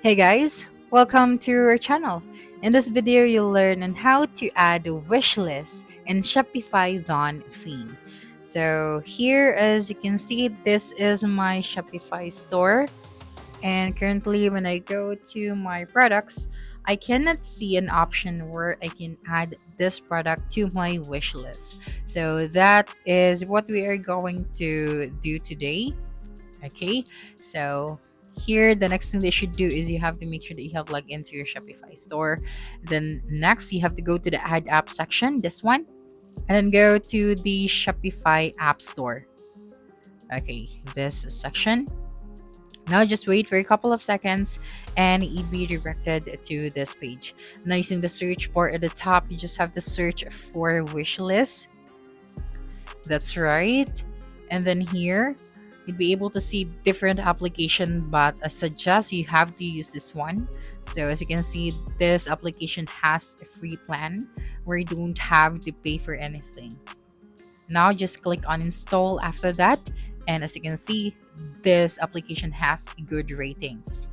Hey guys, welcome to our channel. In this video, you'll learn on how to add a wish list in Shopify Dawn Theme. So here, as you can see, this is my Shopify store. And currently, when I go to my products, I cannot see an option where I can add this product to my wish list. So that is what we are going to do today. Okay, so here the next thing they should do is you have to make sure that you have logged into your Shopify store. Then next you have to go to the add app section, this one, and then go to the Shopify app store. Okay, this section. Now just wait for a couple of seconds and you'll be directed to this page. Now using the search bar at the top, you just have to search for wish list. That's right. And then here you'd be able to see different application, but I suggest you have to use this one. So as you can see, this application has a free plan where you don't have to pay for anything. Now just click on install after that, and as you can see, this application has good ratings.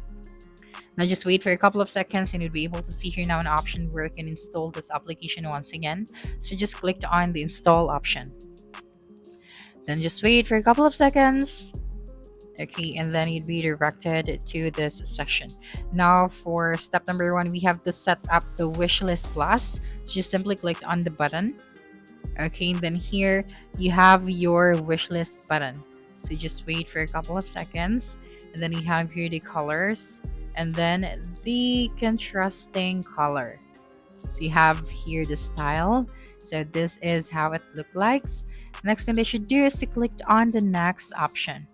Now just wait for a couple of seconds and you'll be able to see here now an option where you can install this application once again. So just click on the install option. Then just wait for a couple of seconds. Okay, and then you'd be directed to this section. Now for step number 1, we have to set up the wishlist plus. So just simply click on the button. Okay, then here you have your wishlist button. So just wait for a couple of seconds, and then you have here the colors and then the contrasting color. So you have here the style. So this is how it looks like. Next thing they should do is to click on the next option.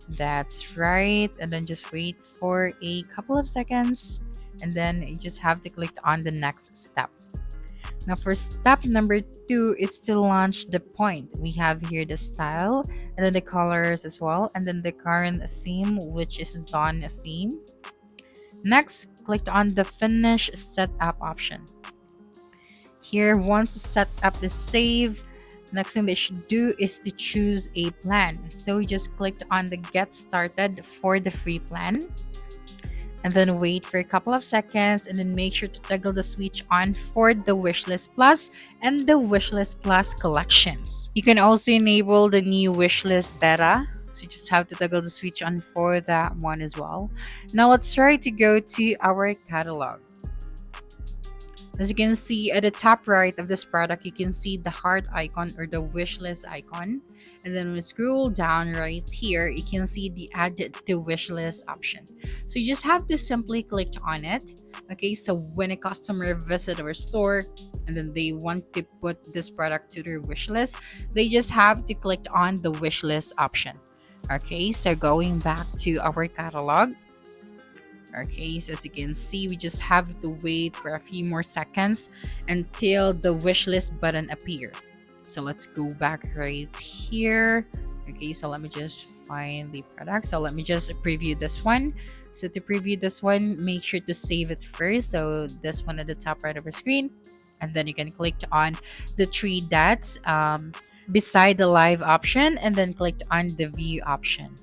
That's right, and then just wait for a couple of seconds, and then you just have to click on the next step. Now for step number 2 is to launch the point. We have here the style and then the colors as well, and then the current theme, which is Dawn theme. Next, click on the finish setup option. Here, once the setup is saved, next thing they should do is to choose a plan. So just click on the get started for the free plan, and then wait for a couple of seconds, and then make sure to toggle the switch on for the wishlist plus and the wishlist plus collections. You can also enable the new wishlist beta, so you just have to toggle the switch on for that one as well. Now let's try to go to our catalog. As you can see at the top right of this product, you can see the heart icon or the wishlist icon. And then when we scroll down right here, you can see the add to wishlist option. So you just have to simply click on it. Okay, so when a customer visits our store and then they want to put this product to their wishlist, they just have to click on the wishlist option. Okay, so going back to our catalog. Okay, so as you can see, we just have to wait for a few more seconds until the wishlist button appears. So let's go back right here. Okay, so let me just find the product. So let me just preview this one. So to preview this one, make sure to save it first. So this one at the top right of your screen, and then you can click on the 3 dots beside the live option, and then click on the view option.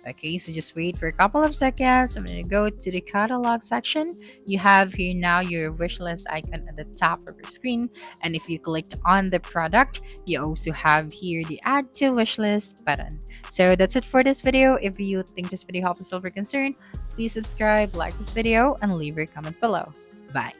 Okay, so just wait for a couple of seconds. I'm going to go to the catalog section. You have here now your wishlist icon at the top of your screen. And if you clicked on the product, you also have here the add to wishlist button. So that's it for this video. If you think this video helped you solve your concern, please subscribe, like this video, and leave your comment below. Bye.